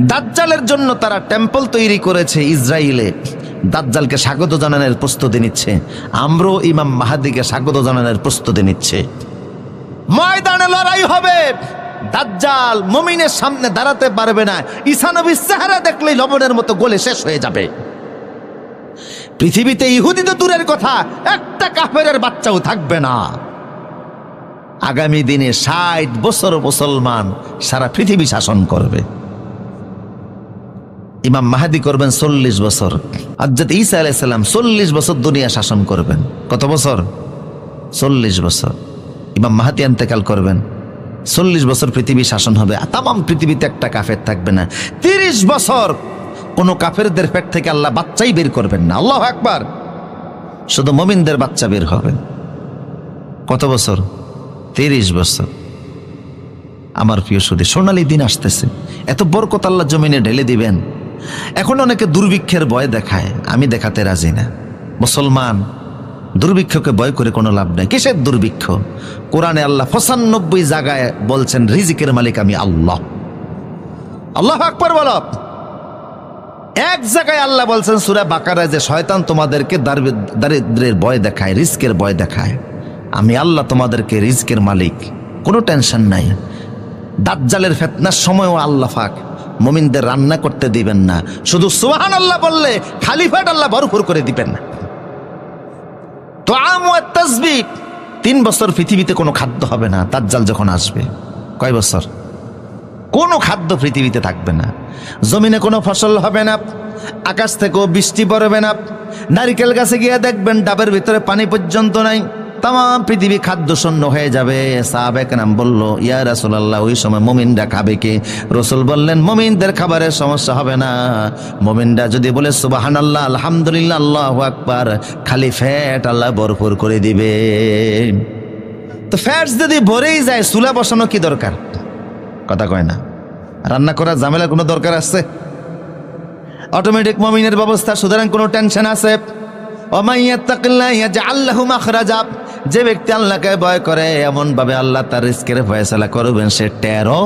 দাজ্জালের জন্য তারা টেম্পল তৈরি করেছে ইসরায়েলে, দাজ্জালকে স্বাগত জানানোর প্রস্তুতি নিচ্ছে। আমরাও ইমাম মাহাদিকে স্বাগত জানানোর প্রস্তুতি নিচ্ছে। ময়দানে লড়াই হবে, দাজ্জাল মুমিনের সামনে দাঁড়াতে পারবে না, ঈসা নবীর চেহারা দেখলেই লবণের মতো গলে শেষ হয়ে যাবে। পৃথিবীতে ইহুদি তো দূরের কথা, একটা কাফেরের বাচ্চাও থাকবে না। আগামী দিনে 60 বছর মুসলমান সারা পৃথিবী শাসন করবে। ইমাম মাহাদি করবেন 40 বছর, হযরত ঈসা আলাইহিস সালাম 40 বছর দুনিয়া শাসন করবেন। কত বছর? 40 বছর। ইমাম মাহাদি ইন্তেকাল করবেন, 40 বছর পৃথিবী শাসন হবে, তামাম পৃথিবীতে একটা কাফের থাকবে না। 30 বছর কোন কাফেরদের পেট থেকে আল্লাহ বাচ্চাই বের করবেন না। আল্লাহু আকবার। শুধু মুমিনদের বাচ্চা বের হবে। কত বছর? 30 বছর। আমার প্রিয় সুধী, সোনালী দিন আসতেছে, এত বরকত আল্লাহ জমিনে ঢেলে দিবেন। এখন অনেকে দুর্ভিক্ষের ভয় দেখায়, আমি দেখাতে রাজি না। মুসলমান, দুর্ভিক্ষকে ভয় করে কোনো লাভ নাই। কিসের দুর্ভিক্ষ? কোরআনে আল্লাহ 95 জায়গায় বলছেন রিজিকের মালিক আমি আল্লাহ। আল্লাহু আকবার বলো। এক জায়গায় আল্লাহ বলছেন সূরা বাকারায় যে শয়তান তোমাদেরকে দারিদ্রের ভয় দেখায়, রিজকের ভয় দেখায়, আমি আল্লাহ তোমাদেরকে রিজকের মালিক, কোনো টেনশন নাই। দাজ্জালের ফিতনার সময়ও আল্লাহ পাক মুমিনদের রান্না করতে দিবেন না, শুধু সুবহানাল্লাহ বললে খালি পেট আল্লাহ ভরপুর করে দিবেন না। তুআম ওয়া তাসবিহ, 3 বছর পৃথিবীতে কোনো খাদ্য হবে না দাজ্জাল যখন আসবে। কয় বছর? কোনো খাদ্য পৃথিবীতে থাকবে না, জমিনে কোনো ফসল হবে না, আকাশ থেকেও বৃষ্টি পড়বে না। নারিকেল গাছে গিয়ে দেখবেন ডাবের ভিতরে পানি পর্যন্ত নাই, তামাম পৃথিবী খাদ্য শূন্য হয়ে যাবে। সাহাবায়ে কেরাম বলল, ইয়া রাসূলুল্লাহ, ওই সময় মুমিনরা খাবে কি? রাসূল বললেন, মুমিনদের খাবারের সমস্যা হবে না। মুমিনরা যদি বলে সুবহানাল্লাহ, আলহামদুলিল্লাহ, আল্লাহু আকবার, খালি ফ্যাট আল্লাহ ভরপুর করে দিবে। তো ফ্যাট যদি ভরেই যায়, চুলা বসানো কি দরকার? কথা কয় না। রান্না করার ঝামেলার কোনো দরকার আছে? অটোমেটিক মুমিনের ব্যবস্থা, সুতরাং কোনো টেনশন আছে? যে ব্যক্তি আল্লাহকে ভয় করে, এমন ভাবে আল্লাহ তার রিজকের ফয়সালা করবেন, সে টেরও